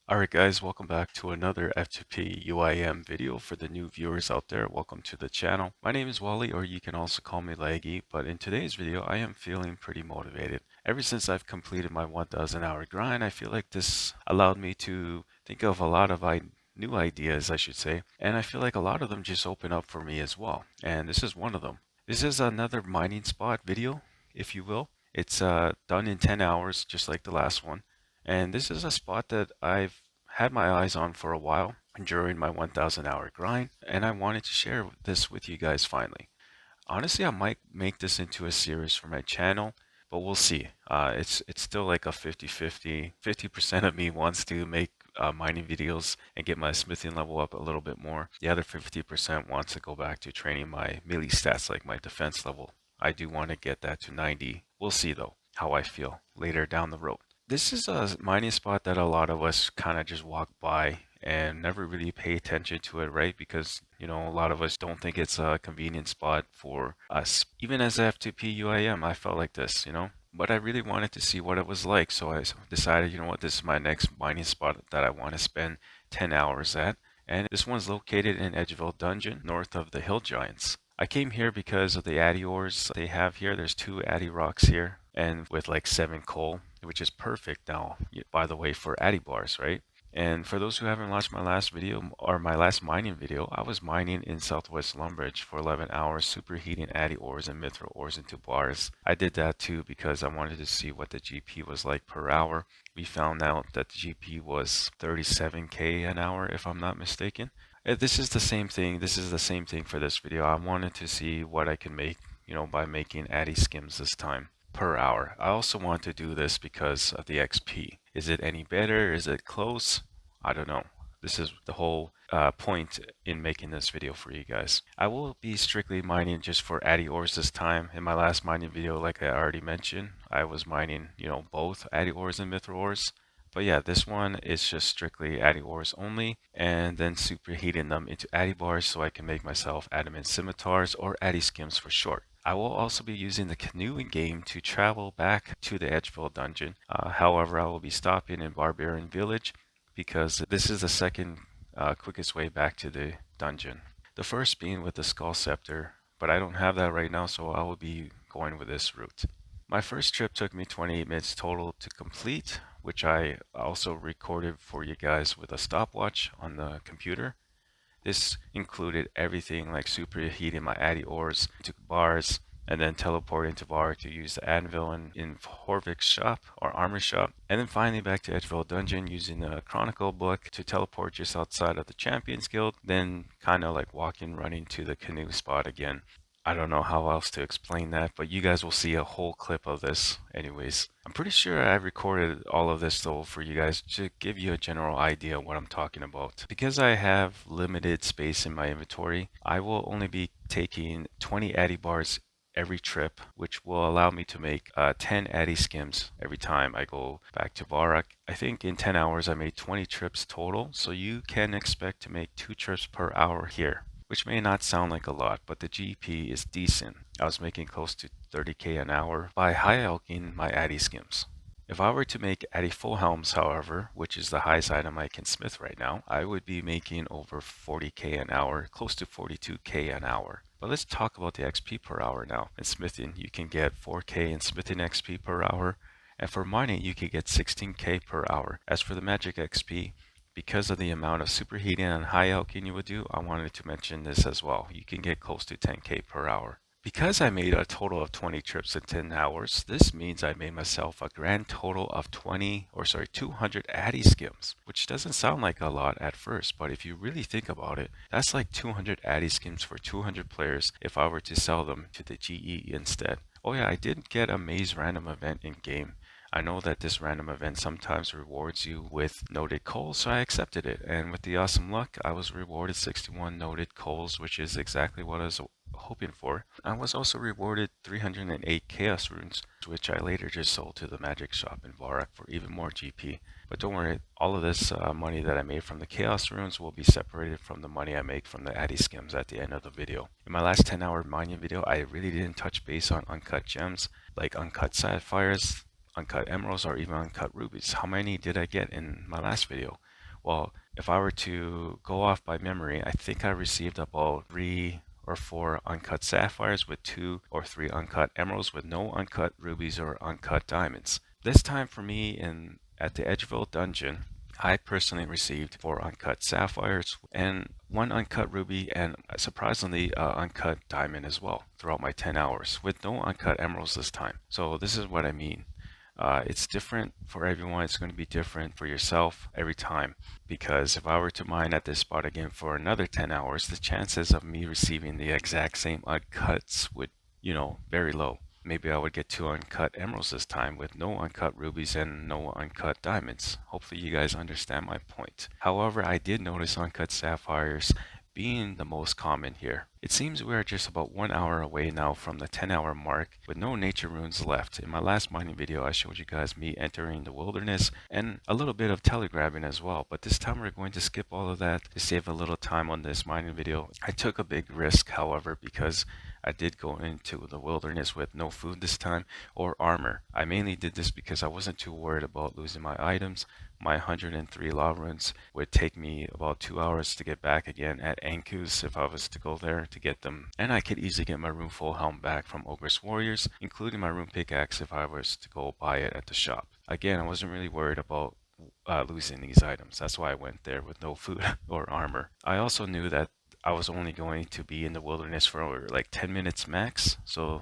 Alright guys, welcome back to another F2P UIM video. For the new viewers out there, welcome to the channel. My name is Wally, or you can also call me Laggy, but in today's video I am feeling pretty motivated. Ever since I've completed my 1000 hour grind, I feel like this allowed me to think of a lot of new ideas, I should say, and I feel like a lot of them just open up for me as well, and this is one of them. This is another mining spot video, if you will. It's done in 10 hours, just like the last one. And this is a spot that I've had my eyes on for a while during my 1000 hour grind, and I wanted to share this with you guys finally. Honestly, I might make this into a series for my channel, but we'll see. It's still like a 50-50. 50% of me wants to make mining videos and get my smithing level up a little bit more. The other 50% wants to go back to training my melee stats, like my defense level. I do want to get that to 90. We'll see though how I feel later down the road. This is a mining spot that a lot of us kind of just walk by and never really pay attention to it, right? Because, a lot of us don't think it's a convenient spot for us. Even as a F2P UIM, I felt like this, But I really wanted to see what it was like, so I decided, this is my next mining spot that I want to spend 10 hours at. And this one's located in EDGEVILLE Dungeon, north of the Hill Giants. I came here because of the ADDY ores they have here. There's 2 ADDY rocks here, and with like 7 coal, which is perfect now, by the way, for ADDY bars, right? And for those who haven't watched my last video, or my last mining video, I was mining in Southwest Lumbridge for 11 hours, superheating ADDY ores and mithril ores into bars. I did that too because I wanted to see what the GP was like per hour. We found out that the GP was 37k an hour, if I'm not mistaken. This is the same thing. This is the same thing for this video. I wanted to see what I can make, by making ADDY SCIMS this time per hour. I also want to do this because of the XP. Is it any better? Is it close? I don't know. This is the whole point in making this video for you guys. I will be strictly mining just for ADDY ores this time. In my last mining video, like I already mentioned, I was mining, both ADDY ores and mithril ores. But yeah, this one is just strictly ADDY ores only, and then superheating them into ADDY bars so I can make myself adamant scimitars, or ADDY SCIMS for short. I will also be using the canoe in game to travel back to the EDGEVILLE dungeon. However, I will be stopping in Barbarian Village because this is the second quickest way back to the dungeon. The first being with the Skull Scepter, but I don't have that right now, so I will be going with this route. My first trip took me 28 minutes total to complete, which I also recorded for you guys with a stopwatch on the computer. This included everything like superheating my ADDY ores into bars, and then teleporting to VARROCK to use the anvil in Horvik's shop or armor shop, and then finally back to EDGEVILLE Dungeon using the Chronicle book to teleport just outside of the Champions Guild, then kind of like running to the canoe spot again. I don't know how else to explain that, but you guys will see a whole clip of this anyways. I'm pretty sure I recorded all of this though for you guys to give you a general idea of what I'm talking about. Because I have limited space in my inventory, I will only be taking 20 ADDY bars every trip, which will allow me to make 10 ADDY SCIMS every time I go back to VARROCK. I think in 10 hours I made 20 trips total, so you can expect to make 2 trips per hour here, which may not sound like a lot, but the GP is decent. I was making close to 30k an hour by high alching my ADDY SCIMS. If I were to make ADDY full helms, however, which is the highest item I can smith right now, I would be making over 40k an hour, close to 42k an hour. But let's talk about the XP per hour now. In smithing, you can get 4k in smithing XP per hour, and for mining, you can get 16k per hour. As for the magic XP, because of the amount of superheating and high alching you would do, I wanted to mention this as well. You can get close to 10k per hour. Because I made a total of 20 trips in 10 hours, this means I made myself a grand total of 200 ADDY SCIMS, which doesn't sound like a lot at first, but if you really think about it, that's like 200 ADDY SCIMS for 200 players if I were to sell them to the GE instead. Oh yeah, I did get a maze random event in game. I know that this random event sometimes rewards you with noted coals, so I accepted it. And with the awesome luck, I was rewarded 61 noted coals, which is exactly what I was hoping for. I was also rewarded 308 chaos runes, which I later just sold to the magic shop in VARROCK for even more GP. But don't worry, all of this money that I made from the chaos runes will be separated from the money I make from the ADDY SCIMS at the end of the video. In my last 10-hour mining video, I really didn't touch base on uncut gems, like uncut sapphires, uncut emeralds, or even uncut rubies. How many did I get in my last video? Well, if I were to go off by memory, I think I received about 3 or 4 uncut sapphires with 2 or 3 uncut emeralds with no uncut rubies or uncut diamonds. This time for me at the Edgeville dungeon, I personally received 4 uncut sapphires and 1 uncut ruby and surprisingly uncut diamond as well throughout my 10 hours with no uncut emeralds this time. So this is what I mean. It's different for everyone. It's going to be different for yourself every time, because if I were to mine at this spot again for another 10 hours, the chances of me receiving the exact same uncuts would, very low. Maybe I would get 2 uncut emeralds this time with no uncut rubies and no uncut diamonds. Hopefully you guys understand my point. However, I did notice uncut sapphires being the most common here. It seems we are just about 1 hour away now from the 10-hour mark with no nature runes left. In my last mining video, I showed you guys me entering the wilderness and a little bit of telegrabbing as well, but this time we're going to skip all of that to save a little time on this mining video. I took a big risk, however, because I did go into the wilderness with no food this time or armor. I mainly did this because I wasn't too worried about losing my items. My 103 lava runes would take me about 2 hours to get back again at Ankus if I was to go there to get them. And I could easily get my rune full helm back from Ogress Warriors, including my rune pickaxe if I was to go buy it at the shop. Again, I wasn't really worried about losing these items. That's why I went there with no food or armor. I also knew that I was only going to be in the wilderness for like 10 minutes max, so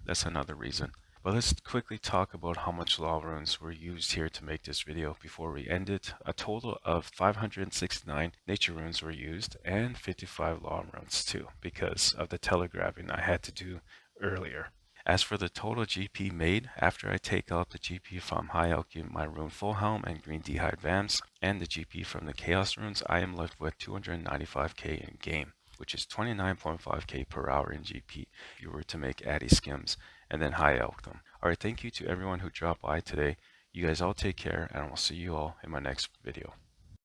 that's another reason. But let's quickly talk about how much lava runes were used here to make this video before we end it. A total of 569 nature runes were used and 55 lava runes too, because of the telegraphing I had to do earlier. As for the total GP made, after I take out the GP from High Alchemy, my rune full helm and green d'hide vamps, and the GP from the chaos runes, I am left with 295k in game, which is 29.5k per hour in GP if you were to make ADDY SCIMS and then high elk them. Alright, thank you to everyone who dropped by today. You guys all take care, and I will see you all in my next video.